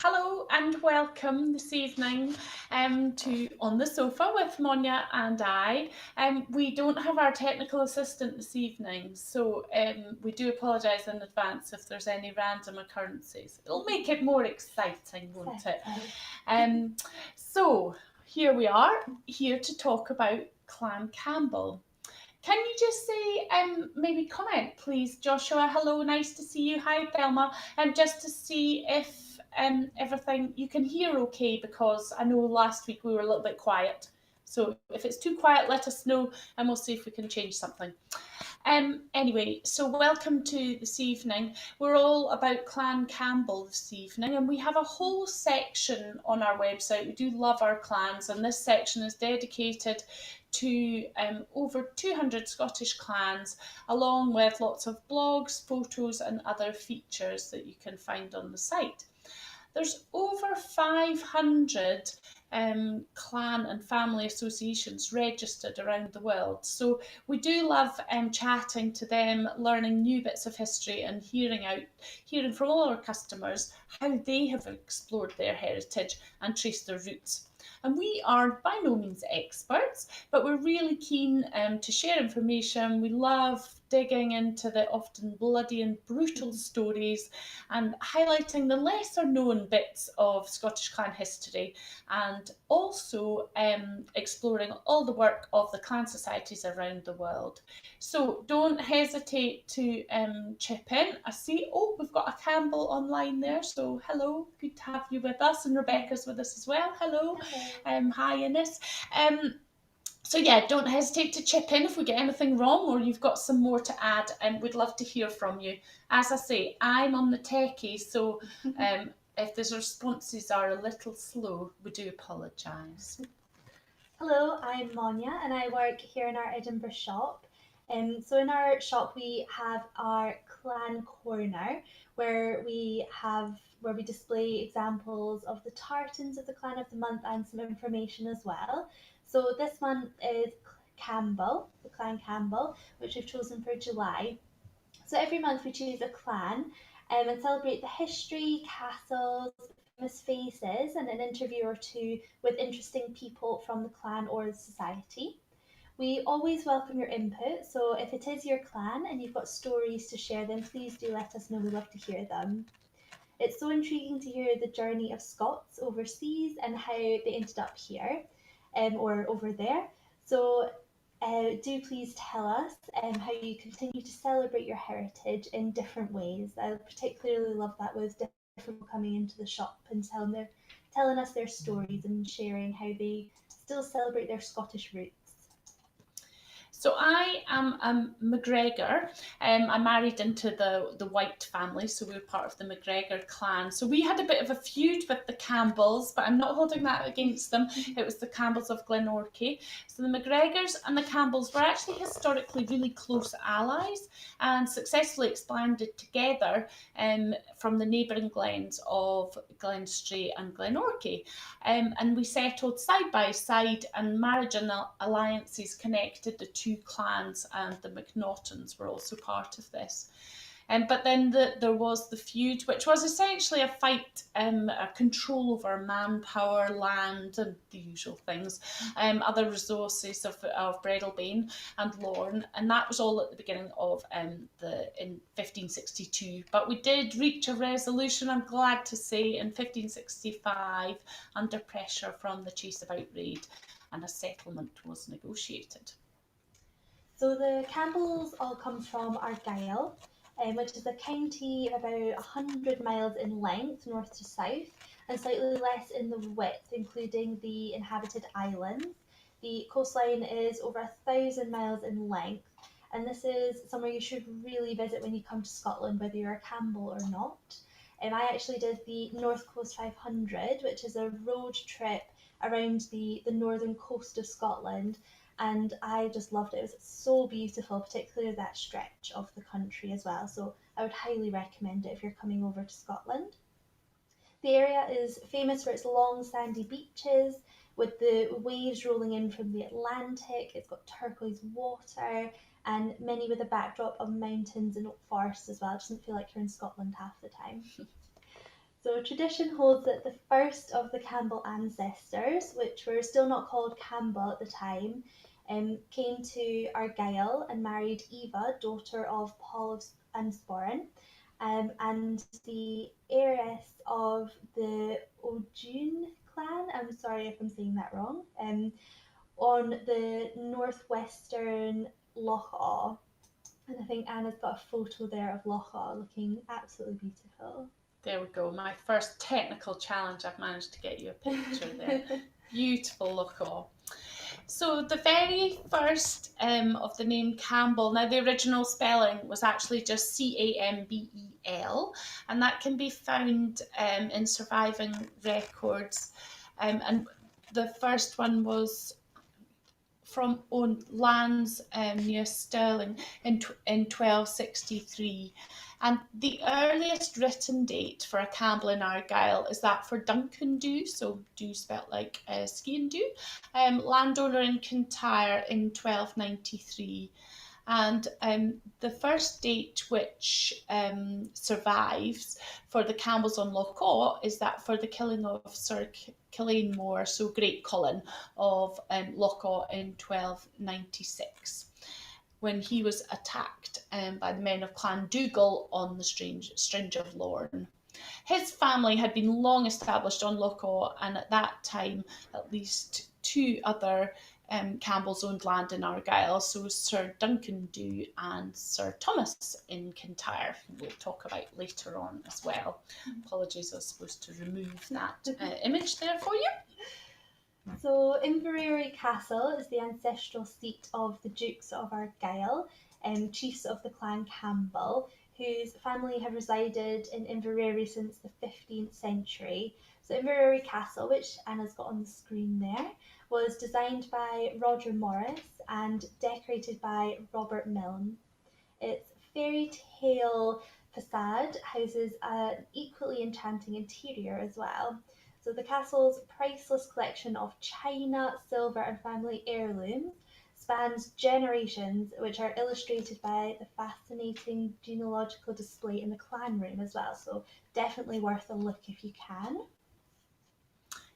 Hello and welcome this evening to On the Sofa with Monja and I. We don't have our technical assistant this evening, so we do apologise in advance if there's any random occurrences. It'll make it more exciting, won't it? So here we are, here to talk about Clan Campbell. Can you just say, maybe comment, please, Joshua? Hello, nice to see you. Hi, Thelma. Just to see if everything you can hear okay, because I know last week we were a little bit quiet. So if it's too quiet, let us know and we'll see if we can change something. Anyway, so welcome to this evening. We're all about Clan Campbell this evening, and we have a whole section on our website. We do love our clans, and this section is dedicated to over 200 Scottish clans, along with lots of blogs, photos, and other features that you can find on the site. There's over 500 clan and family associations registered around the world. So we do love chatting to them, learning new bits of history and hearing from all our customers how they have explored their heritage and traced their roots. And we are by no means experts, but we're really keen to share information. We love digging into the often bloody and brutal stories and highlighting the lesser known bits of Scottish clan history, and also exploring all the work of the clan societies around the world. So don't hesitate to chip in. I see, we've got a Campbell online there, so hello, good to have you with us, and Rebecca's with us as well. Hello. Hi, Ines. So yeah, don't hesitate to chip in if we get anything wrong or you've got some more to add, and we'd love to hear from you. As I say, I'm on the techie, so if the responses are a little slow, we do apologise. Hello, I'm Monja and I work here in our Edinburgh shop. So in our shop we have our clan corner where we display examples of the tartans of the clan of the month and some information as well. So this month is Campbell, the clan Campbell, which we've chosen for July. So every month we choose a clan and celebrate the history, castles, famous faces, and an interview or two with interesting people from the clan or the society. We always welcome your input, so if it is your clan and you've got stories to share, then please do let us know. We love to hear them. It's so intriguing to hear the journey of Scots overseas and how they ended up here or over there. So do please tell us how you continue to celebrate your heritage in different ways. I particularly love that with different people coming into the shop and telling us their stories and sharing how they still celebrate their Scottish roots. So I am McGregor. I married into the White family, so we were part of the McGregor clan. So we had a bit of a feud with the Campbells, but I'm not holding that against them. It was the Campbells of Glenorchy. So the McGregors and the Campbells were actually historically really close allies and successfully expanded together from the neighbouring glens of Glenstray and Glenorchy. And we settled side by side, and marriage and alliances connected the two clans, and the McNaughtons were also part of this. But then there was the feud, which was essentially a fight, a control over manpower, land, and the usual things, other resources of Breadalbane and Lorne, and that was all at the beginning of in 1562. But we did reach a resolution, I'm glad to say, in 1565 under pressure from the Chase of Outraid, and a settlement was negotiated. So the Campbells all come from Argyll, which is a county about 100 miles in length, north to south, and slightly less in the width, including the inhabited islands. The coastline is over 1,000 miles in length, and this is somewhere you should really visit when you come to Scotland, whether you're a Campbell or not. I actually did the North Coast 500, which is a road trip around the northern coast of Scotland, and I just loved it. It was so beautiful, particularly that stretch of the country as well. So I would highly recommend it if you're coming over to Scotland. The area is famous for its long sandy beaches with the waves rolling in from the Atlantic. It's got turquoise water and many with a backdrop of mountains and oak forests as well. It doesn't feel like you're in Scotland half the time. So tradition holds that the first of the Campbell ancestors, which were still not called Campbell at the time, came to Argyll and married Eva, daughter of Paul and Sporran, and the heiress of the O'Doone clan. I'm sorry if I'm saying that wrong. On the northwestern Loch Awe. And I think Anna's got a photo there of Loch Awe looking absolutely beautiful. There we go. My first technical challenge. I've managed to get you a picture there. Beautiful Loch Awe. So the very first of the name Campbell, now the original spelling was actually just Cambel, and that can be found in surviving records. And the first one was from on lands near Stirling in 1263. And the earliest written date for a Campbell in Argyll is that for Duncan Dhu, so Dhu spelt like ski and do, landowner in Kintyre in 1293. And the first date which survives for the Campbells on Loch Awe is that for the killing of Sir Killian Mór, so Great Cullen of Loch Awe in 1296, when he was attacked by the men of Clan Dougal on the Stringe of Lorne. His family had been long established on Loch Awe, and at that time at least two other Campbells owned land in Argyll, so Sir Duncan Dhu and Sir Thomas in Kintyre, who we'll talk about later on as well. Apologies, I was supposed to remove that image there for you. So Inveraray Castle is the ancestral seat of the Dukes of Argyll, chiefs of the Clan Campbell, whose family have resided in Inveraray since the 15th century. So Inveraray Castle, which Anna's got on the screen there, was designed by Roger Morris and decorated by Robert Milne. Its fairy tale facade houses an equally enchanting interior as well. So the castle's priceless collection of china, silver and family heirlooms spans generations, which are illustrated by the fascinating genealogical display in the clan room as well. So definitely worth a look if you can.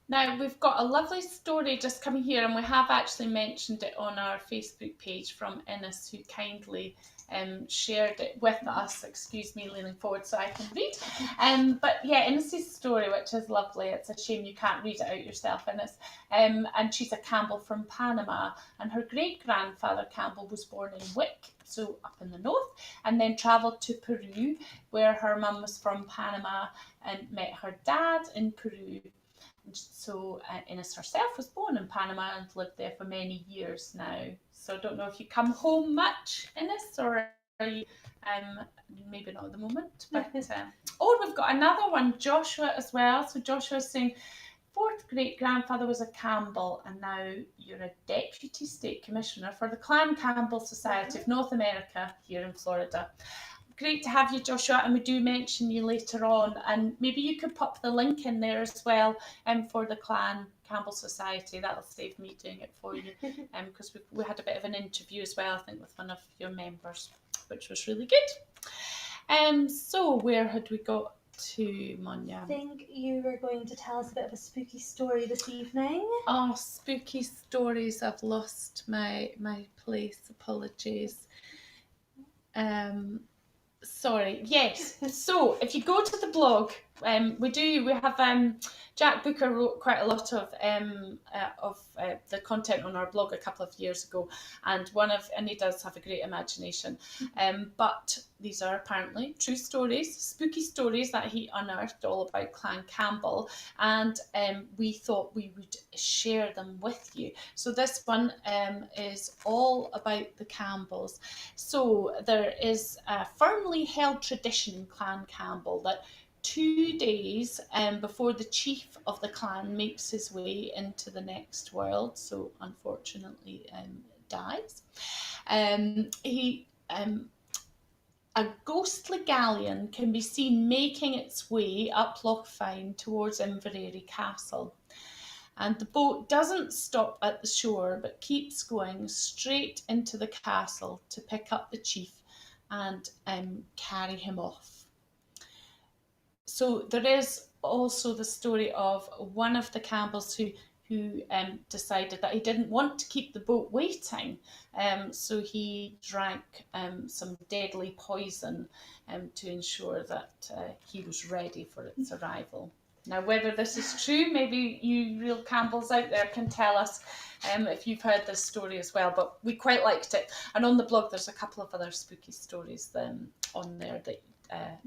Now, we've got a lovely story just coming here, and we have actually mentioned it on our Facebook page from Innes, who kindly shared it with us. Excuse me, leaning forward so I can read. But yeah, Innes' story, which is lovely. It's a shame you can't read it out yourself, Innes. And she's a Campbell from Panama, and her great-grandfather Campbell was born in Wick, so up in the north, and then travelled to Peru, where her mum was from Panama and met her dad in Peru. So Innes herself was born in Panama and lived there for many years now. So I don't know if you come home much, Innes, or are you maybe not at the moment. But oh, we've got another one, Joshua as well. So Joshua's saying, fourth great grandfather was a Campbell, and now you're a deputy state commissioner for the Clan Campbell Society of North America here in Florida. Great to have you, Joshua, and we do mention you later on, and maybe you could pop the link in there as well for the Clan Campbell Society. That'll save me doing it for you, because we had a bit of an interview as well, I think, with one of your members, which was really good. So where had we got to, Monja? I think you were going to tell us a bit of a spooky story this evening. Oh, spooky stories. I've lost my place. Apologies. Sorry, yes. So if you go to the blog, we have Jack Booker wrote quite a lot of the content on our blog a couple of years ago, and he does have a great imagination. But these are apparently true stories, spooky stories that he unearthed all about Clan Campbell, and we thought we would share them with you. So this one is all about the Campbells. So there is a firmly held tradition in Clan Campbell that 2 days before the chief of the clan makes his way into the next world, so unfortunately dies, a ghostly galleon can be seen making its way up Loch Fyne towards Inveraray Castle. And the boat doesn't stop at the shore, but keeps going straight into the castle to pick up the chief and carry him off. So there is also the story of one of the Campbells who decided that he didn't want to keep the boat waiting, so he drank some deadly poison to ensure that he was ready for its arrival. Now, whether this is true, maybe you real Campbells out there can tell us if you've heard this story as well, but we quite liked it. And on the blog, there's a couple of other spooky stories on there that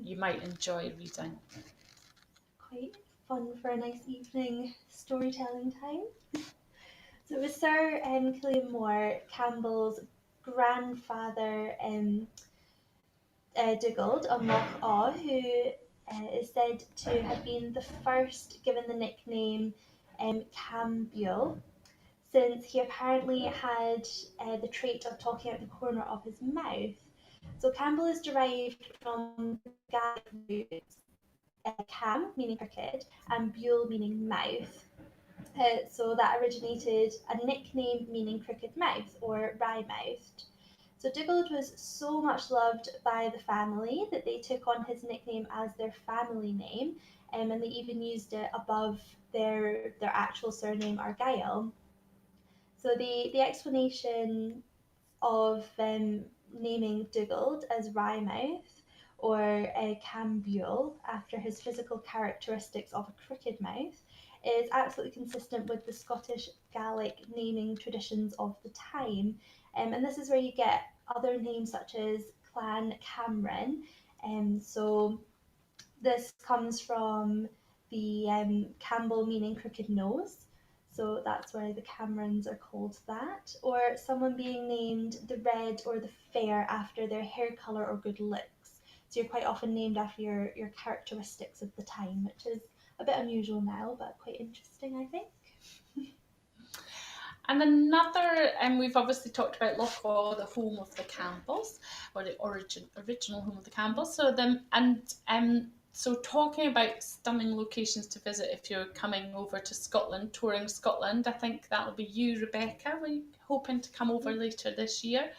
you might enjoy reading. Quite fun for a nice evening storytelling time. So it was Sir Killian Moore, Campbell's grandfather, Dugald on Loch Awe, who is said to have been the first given the nickname Campbell, since he apparently had the trait of talking out the corner of his mouth. So Campbell is derived from Gaelic roots, cam meaning crooked and buell meaning mouth. So that originated a nickname meaning crooked mouth or wry-mouthed. So Dugald was so much loved by the family that they took on his nickname as their family name, and they even used it above their actual surname Argyll. So the explanation of naming Dugald as Wrymouth or Cambuel after his physical characteristics of a crooked mouth is absolutely consistent with the Scottish Gaelic naming traditions of the time. And this is where you get other names such as Clan Cameron. So this comes from the Campbell meaning crooked nose. So that's why the Camerons are called that. Or someone being named the red or the fair after their hair colour or good looks. So you're quite often named after your characteristics of the time, which is a bit unusual now, but quite interesting, I think. And another, we've obviously talked about Loch Awe, the home of the Campbells, or the original home of the Campbells. So talking about stunning locations to visit if you're coming over to Scotland, touring Scotland, I think that'll be you, Rebecca. We're hoping to come over later this year.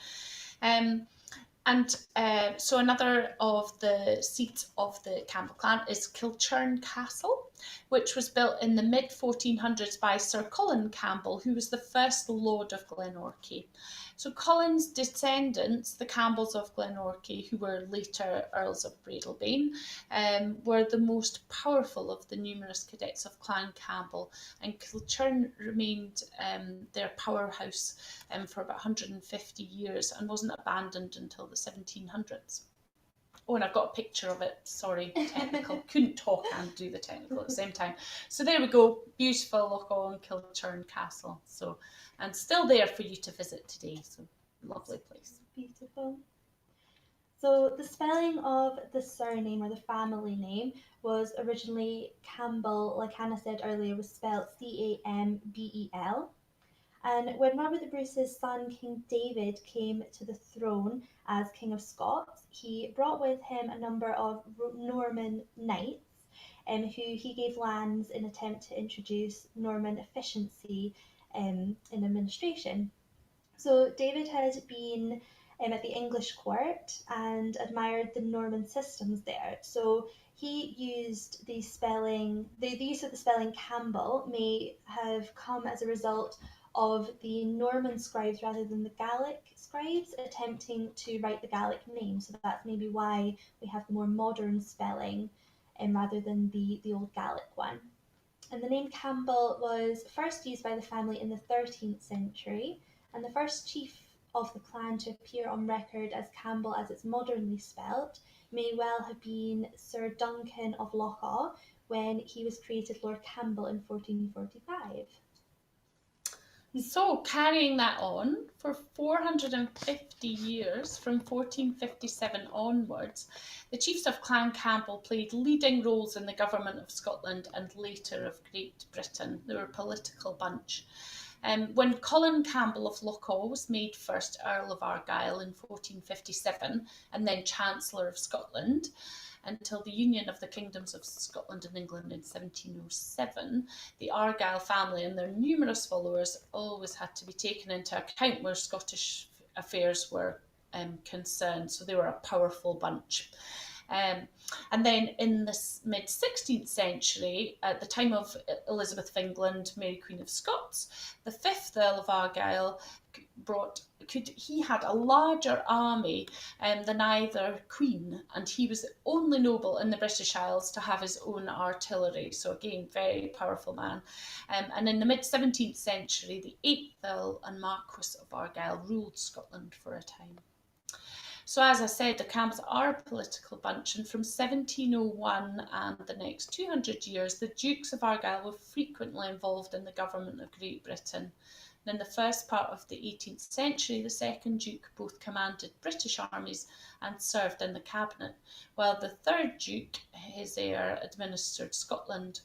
So another of the seats of the Campbell clan is Kilchurn Castle, which was built in the mid-1400s by Sir Colin Campbell, who was the first Lord of Glenorchy. So Colin's descendants, the Campbells of Glenorchy, who were later Earls of Breadalbane, were the most powerful of the numerous cadets of Clan Campbell, and Kilchurn remained their powerhouse for about 150 years and wasn't abandoned until the 1700s. Oh, and I've got a picture of it. Sorry, technical. Couldn't talk and do the technical at the same time. So there we go. Beautiful Loch Awe and Kilchurn Castle. So, and still there for you to visit today. So lovely place. Beautiful. So the spelling of the surname or the family name was originally Campbell, like Hannah said earlier, was spelled Cambel. And when Robert the Bruce's son, King David, came to the throne as King of Scots, he brought with him a number of Norman knights who he gave lands in attempt to introduce Norman efficiency in administration. So David had been at the English court and admired the Norman systems there. So he used the use of the spelling Campbell may have come as a result of the Norman scribes rather than the Gaelic scribes attempting to write the Gaelic name. So that's maybe why we have the more modern spelling rather than the old Gaelic one. And the name Campbell was first used by the family in the 13th century, and the first chief of the clan to appear on record as Campbell as it's modernly spelt may well have been Sir Duncan of Loch Awe when he was created Lord Campbell in 1445. So carrying that on for 450 years, from 1457 onwards, the chiefs of Clan Campbell played leading roles in the government of Scotland and later of Great Britain. They were a political bunch. When Colin Campbell of Loch Awe was made first Earl of Argyll in 1457 and then Chancellor of Scotland, until the union of the kingdoms of Scotland and England in 1707, the Argyll family and their numerous followers always had to be taken into account where Scottish affairs were concerned, so they were a powerful bunch. And then in the mid-16th century, at the time of Elizabeth of England, Mary Queen of Scots, the 5th Earl of Argyll he had a larger army than either queen, and he was the only noble in the British Isles to have his own artillery. So again, very powerful man. And in the mid-17th century, the 8th Earl and Marquess of Argyll ruled Scotland for a time. So as I said, the Campbells are a political bunch, and from 1701 and the next 200 years, the Dukes of Argyll were frequently involved in the government of Great Britain. And in the first part of the 18th century, the second Duke both commanded British armies and served in the cabinet, while the third Duke, his heir, administered Scotland.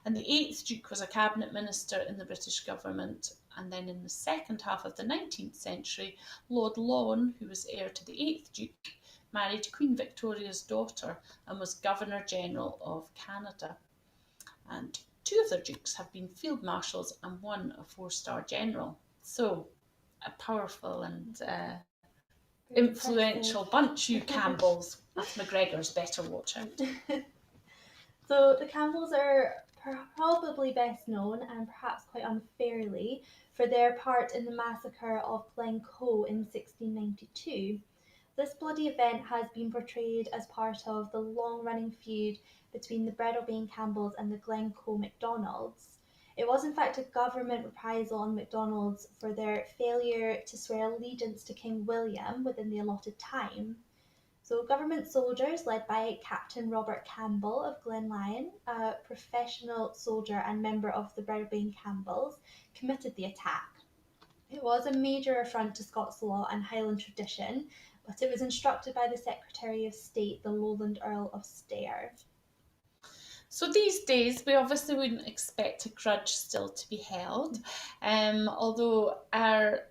And the 8th Duke was a cabinet minister in the British government. And then in the second half of the 19th century, Lord Lorne, who was heir to the 8th Duke, married Queen Victoria's daughter and was Governor General of Canada. And 2 of their dukes have been field marshals and 1 a 4-star general. So a powerful and influential bunch, you Campbells. Us McGregors better watch out. So the Campbells are probably best known, and perhaps quite unfairly, for their part in the massacre of Glencoe in 1692. This bloody event has been portrayed as part of the long-running feud between the Breadalbane Campbells and the Glencoe MacDonalds. It was in fact a government reprisal on MacDonalds for their failure to swear allegiance to King William within the allotted time. So government soldiers led by Captain Robert Campbell of Glenlyon, a professional soldier and member of the Breadalbane Campbells, committed the attack. It was a major affront to Scots law and Highland tradition, but it was instructed by the Secretary of State, the Lowland Earl of Stair. So these days, we obviously wouldn't expect a grudge still to be held, although our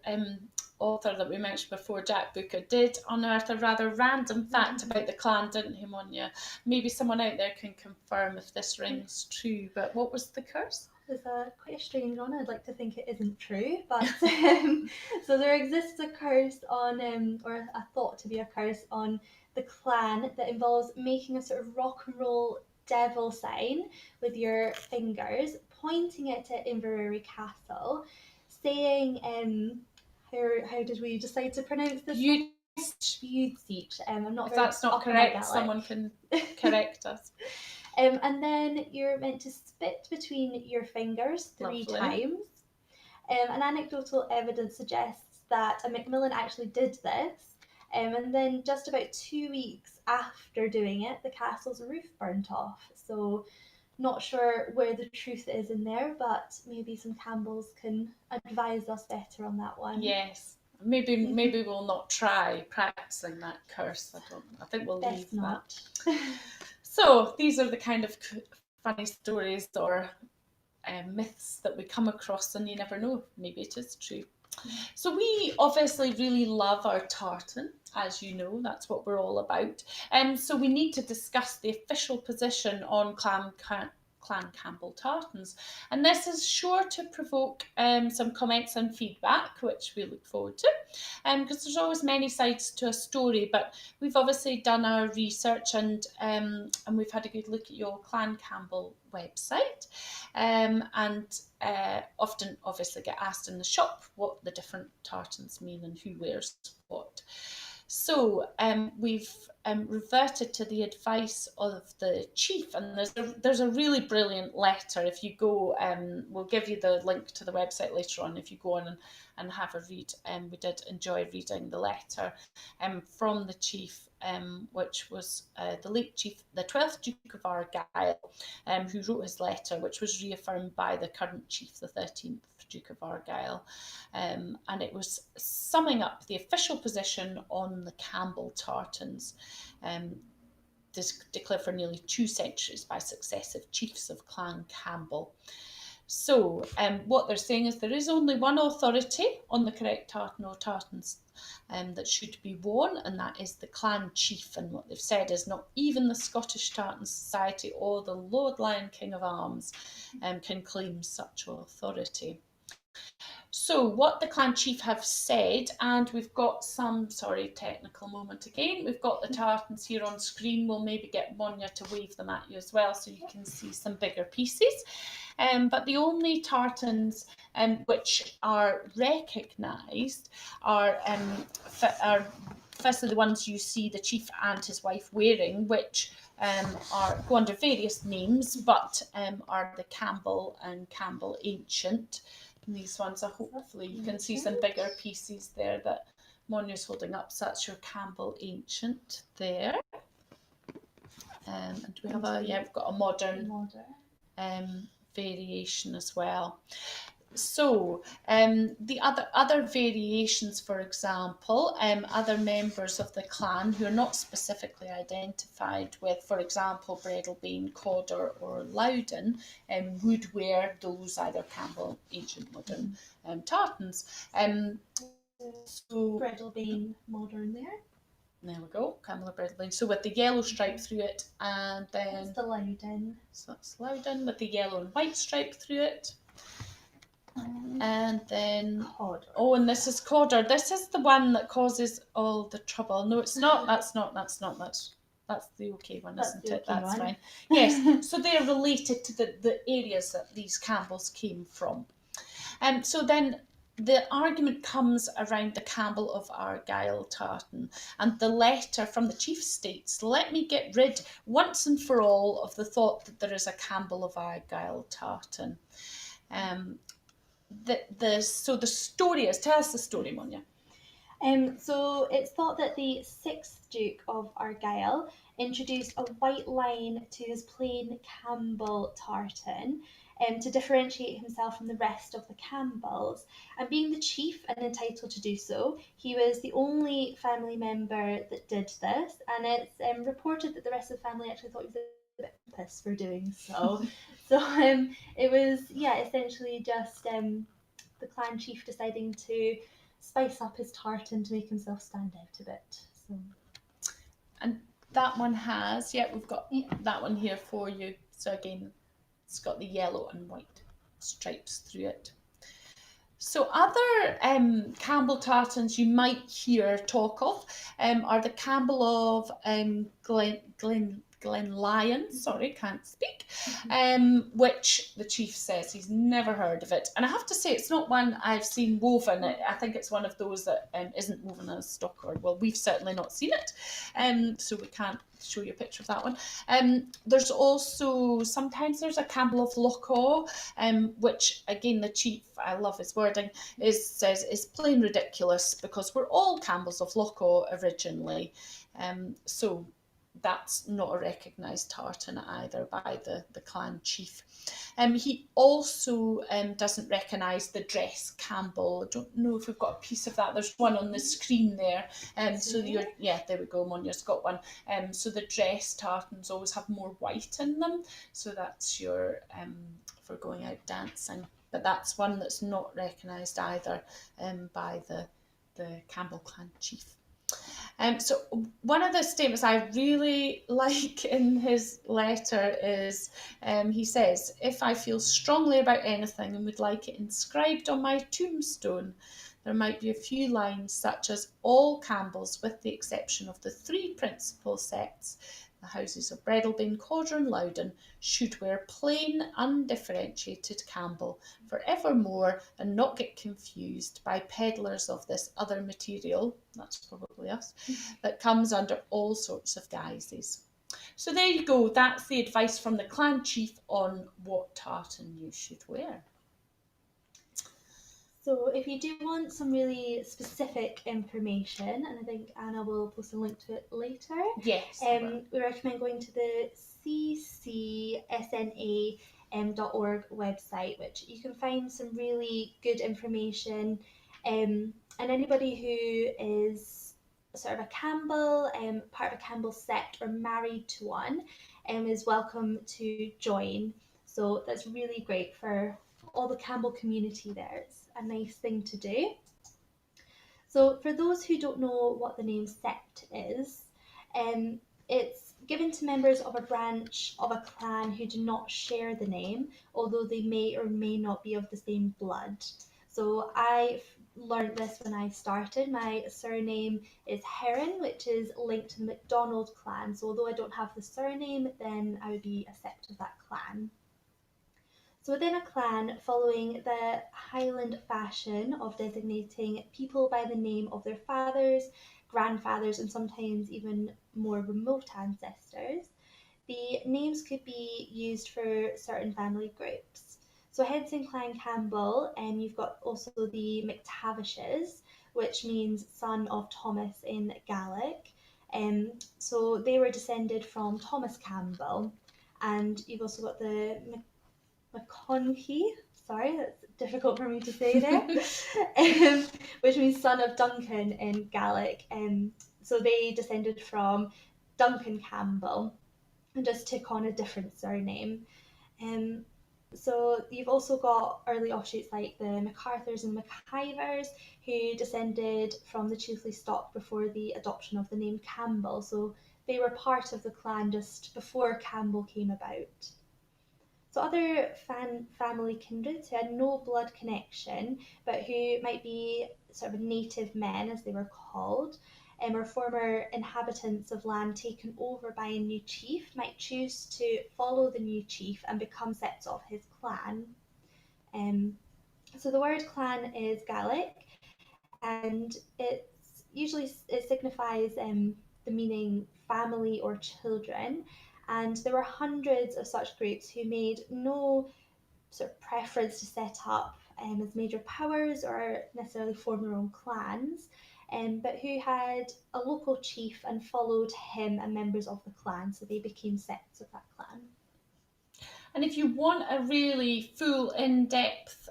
author that we mentioned before, Jack Booker, did unearth a rather random fact about the clan, didn't he, Monja? Maybe someone out there can confirm if this rings true, but what was the curse? It's quite a strange one. I'd like to think it isn't true, but so there exists a curse on, or a thought to be a curse on the clan that involves making a sort of rock and roll devil sign with your fingers, pointing it at Inveraray Castle, saying, how did we decide to pronounce this? Búdsaoich. I'm not. If that's not correct, someone can correct us. And then you're meant to spit between your fingers 3 times. And anecdotal evidence suggests that a Macmillan actually did this. And then just about 2 weeks after doing it, the castle's roof burnt off. So not sure where the truth is in there, but maybe some Campbells can advise us better on that one. Yes. Maybe we'll not try practicing that curse. I think we'll leave that. So these are the kind of funny stories or myths that we come across, and you never know, maybe it is true. So we obviously really love our tartan, as you know, that's what we're all about. So we need to discuss the official position on Clan Campbell tartans, and this is sure to provoke some comments and feedback, which we look forward to, because there's always many sides to a story, but we've obviously done our research and we've had a good look at your Clan Campbell website, and often obviously get asked in the shop what the different tartans mean and who wears what. So we've reverted to the advice of the chief, and there's a really brilliant letter. If you go, we'll give you the link to the website later on if you go on and have a read. We did enjoy reading the letter from the chief, which was the late chief, the 12th Duke of Argyll, who wrote his letter, which was reaffirmed by the current chief, the 13th Duke of Argyll, and it was summing up the official position on the Campbell tartans, declared for nearly 2 centuries by successive chiefs of Clan Campbell. So what they're saying is there is only one authority on the correct tartan or tartans that should be worn, and that is the clan chief. And what they've said is not even the Scottish Tartan Society or the Lord Lion King of Arms can claim such authority. So what the clan chief have said, and we've got some, sorry, technical moment again, we've got the tartans here on screen. We'll maybe get Monja to wave them at you as well so you can see some bigger pieces. But the only tartans which are recognised are firstly the ones you see the chief and his wife wearing, which go under various names, but are the Campbell and Campbell Ancient. And these ones are, hopefully you can see some bigger pieces there that Monja's holding up. So that's your Campbell Ancient there. And we have we've got a modern variation as well. So the other variations, for example, other members of the clan who are not specifically identified with, for example, Breadalbane, Cawdor or Loudon, would wear those either Campbell, Ancient, Modern tartans. So Breadalbane modern there. There we go, Campbell or Breadalbane. So with the yellow stripe through it, and then that's the Loudon. So that's Loudon with the yellow and white stripe through it. And then Cawdor. Oh, and this is Cawdor. This is the one that causes all the trouble. No, it's not. That's the okay one, isn't it? That's fine. Yes. So they're related to the areas that these Campbells came from. So then the argument comes around the Campbell of Argyll tartan, and the letter from the chief states, "Let me get rid once and for all of the thought that there is a Campbell of Argyll tartan." So the story is, tell us the story, Monja. So it's thought that the 6th Duke of Argyll introduced a white line to his plain Campbell tartan to differentiate himself from the rest of the Campbells. And being the chief and entitled to do so, he was the only family member that did this. And it's reported that the rest of the family actually thought he was a bit pompous for doing so. So it was, essentially just the clan chief deciding to spice up his tartan to make himself stand out a bit. So. And that one has, we've got that one here for you. So again, it's got the yellow and white stripes through it. So other Campbell tartans you might hear talk of are the Campbell of Glenlyon, sorry, can't speak, which the chief says he's never heard of it. And I have to say, it's not one I've seen woven. I think it's one of those that isn't woven as stock, or well, we've certainly not seen it, so we can't show you a picture of that one. There's also, sometimes there's a Campbell of Glencoe, which again the chief, I love his wording, says is plain ridiculous because we're all Campbells of Glencoe originally. So that's not a recognised tartan either by the clan chief. He also doesn't recognise the dress Campbell. I don't know if we've got a piece of that. There's one on the screen there. So there we go, Monja's got one. So the dress tartans always have more white in them. So that's your for going out dancing. But that's one that's not recognised either by the Campbell clan chief. So one of the statements I really like in his letter is, he says, "If I feel strongly about anything and would like it inscribed on my tombstone, there might be a few lines such as all Campbells, with the exception of the 3 principal sects, the houses of Breadalbane, Cawdor and Loudon, should wear plain, undifferentiated Campbell for evermore and not get confused by peddlers of this other material," that's probably us, "that comes under all sorts of guises." So there you go, that's the advice from the clan chief on what tartan you should wear. So if you do want some really specific information, and I think Anna will post a link to it later, yes, we recommend going to the ccsna.org website, which you can find some really good information. And anybody who is sort of a Campbell, part of a Campbell sect or married to one, is welcome to join. So that's really great for all the Campbell community there. It's a nice thing to do. So for those who don't know what the name sect is, it's given to members of a branch of a clan who do not share the name, although they may or may not be of the same blood. So I learned this when I started. My surname is Heron, which is linked to the MacDonald clan. So although I don't have the surname, then I would be a sect of that clan. So within a clan, following the Highland fashion of designating people by the name of their fathers, grandfathers, and sometimes even more remote ancestors, the names could be used for certain family groups. So hence in Clan Campbell, you've got also the McTavishes, which means son of Thomas in Gaelic. So they were descended from Thomas Campbell. And you've also got the McConkie, sorry, that's difficult for me to say there, which means son of Duncan in Gaelic. So they descended from Duncan Campbell and just took on a different surname. Um, so you've also got early offshoots like the MacArthurs and MacIvers, who descended from the chiefly stock before the adoption of the name Campbell. So they were part of the clan just before Campbell came about. So other family kindreds who had no blood connection, but who might be sort of native men, as they were called, or former inhabitants of land taken over by a new chief, might choose to follow the new chief and become sects of his clan. Um, so the word clan is Gaelic, and it signifies the meaning family or children. And there were hundreds of such groups who made no sort of preference to set up as major powers or necessarily form their own clans, but who had a local chief and followed him and members of the clan, so they became sects of that clan. And if you want a really full, in-depth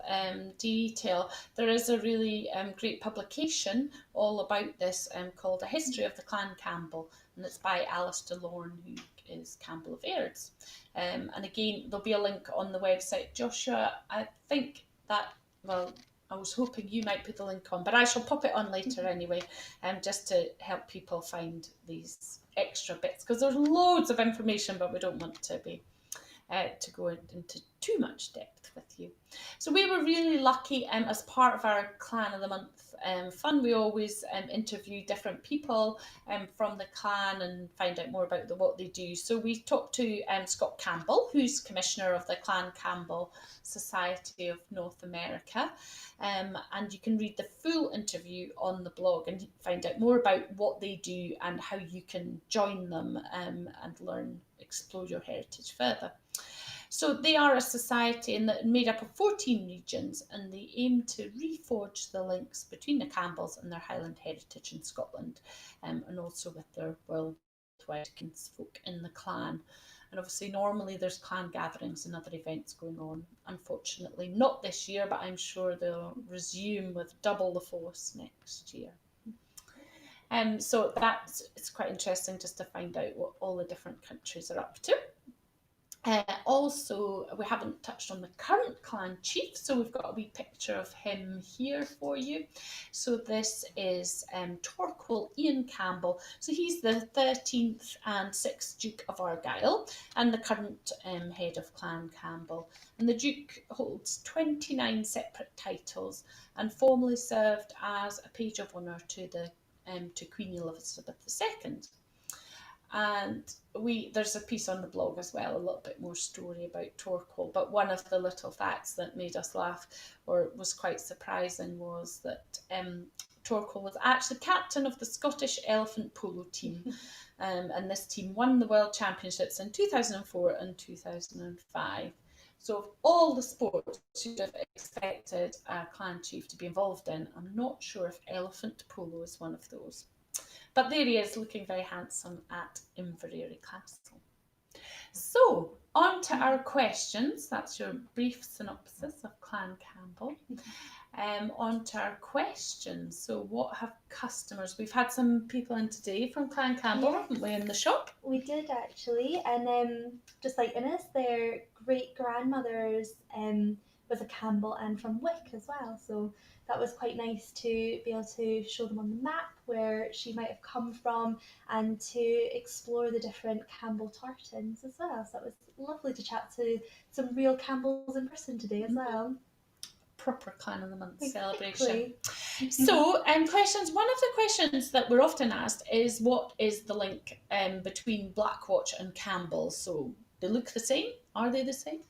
detail, there is a really great publication all about this called A History of the Clan Campbell, and it's by Alistair Lorne, who is Campbell of Airds. And again, there'll be a link on the website. Joshua, I think that, well, I was hoping you might put the link on, but I shall pop it on later anyway, just to help people find these extra bits, because there's loads of information, but we don't want to be to go into too much depth with you. So we were really lucky as part of our Clan of the Month fun. We always interview different people from the clan and find out more about what they do. So we talked to Scott Campbell, who's Commissioner of the Clan Campbell Society of North America. And you can read the full interview on the blog and find out more about what they do and how you can join them and explore your heritage further. So they are a society made up of 14 regions, and they aim to reforge the links between the Campbells and their Highland heritage in Scotland, and also with their worldwide kinsfolk in the clan. And obviously normally there's clan gatherings and other events going on. Unfortunately not this year, but I'm sure they'll resume with double the force next year. So it's quite interesting just to find out what all the different countries are up to. Also, we haven't touched on the current clan chief, so we've got a wee picture of him here for you. So this is Torquil Ian Campbell. So he's the 13th and 6th Duke of Argyll and the current head of Clan Campbell. And the Duke holds 29 separate titles and formerly served as a page of honour to Queen Elizabeth II. And there's a piece on the blog as well, a little bit more story about Torquil. But one of the little facts that made us laugh or was quite surprising was that Torquil was actually captain of the Scottish elephant polo team. And this team won the World Championships in 2004 and 2005. So of all the sports you'd have expected a clan chief to be involved in, I'm not sure if elephant polo is one of those. But there he is, looking very handsome at Inveraray Castle. So, on to our questions. That's your brief synopsis of Clan Campbell. On to our questions. So, what have customers... We've had some people in today from Clan Campbell, haven't we, in the shop? We did, actually. And just like Innes, their great-grandmothers was a Campbell and from Wick as well. So that was quite nice to be able to show them on the map where she might have come from and to explore the different Campbell tartans as well. So it was lovely to chat to some real Campbells in person today as well. proper Clan of the Month celebration. Exactly. So, questions. One of the questions that we're often asked is, what is the link between Blackwatch and Campbell? So, they look the same? Are they the same?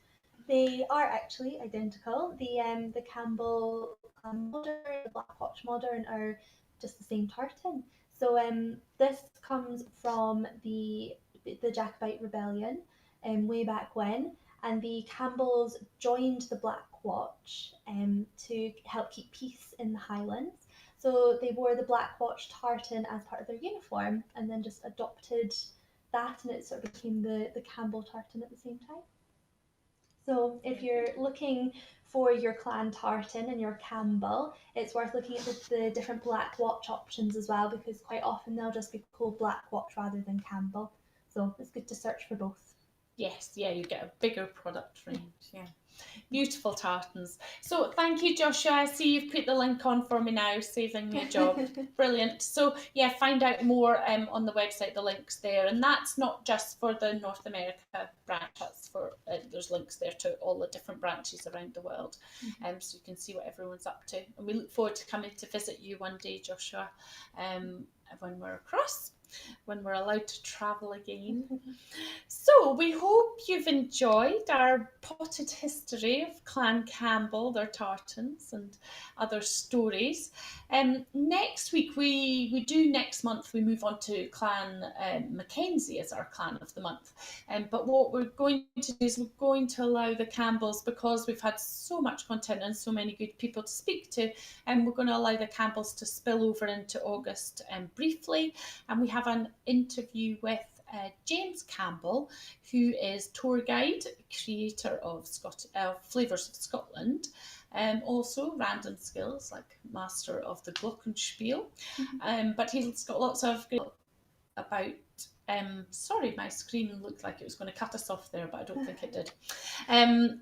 They are actually identical. The Campbell Modern, the Blackwatch Modern are just the same tartan. So this comes from the Jacobite rebellion, way back when, and the Campbells joined the Blackwatch to help keep peace in the Highlands. So they wore the Blackwatch tartan as part of their uniform, and then just adopted that, and it sort of became the Campbell tartan at the same time. So if you're looking for your clan tartan and your Campbell, it's worth looking at the different Black Watch options as well, because quite often they'll just be called Black Watch rather than Campbell. So it's good to search for both. Yes, yeah, you get a bigger product range. Yeah. Beautiful tartans. So thank you, Joshua. I see you've put the link on for me now, saving me a job. Brilliant. So yeah, find out more on the website, the link's there. And that's not just for the North America branch, that's for, there's links there to all the different branches around the world. So you can see what everyone's up to. And we look forward to coming to visit you one day, Joshua, when we're across, when we're allowed to travel again. So we hope you've enjoyed our potted history of Clan Campbell, their tartans and other stories. Next week, next month, we move on to Clan Mackenzie as our Clan of the Month. But what we're going to do is we're going to allow the Campbells, because we've had so much content and so many good people to speak to, and we're going to allow the Campbells to spill over into August briefly. And we have an interview with James Campbell, who is tour guide, creator of Flavours of Scotland, also random skills like master of the Glockenspiel, but he's got lots of good about. Sorry, my screen looked like it was going to cut us off there, but I don't think it did.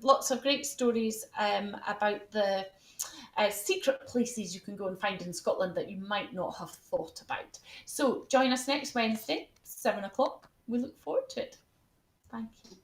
Lots of great stories about the secret places you can go and find in Scotland that you might not have thought about. So join us next Wednesday, 7 o'clock. We look forward to it. Thank you.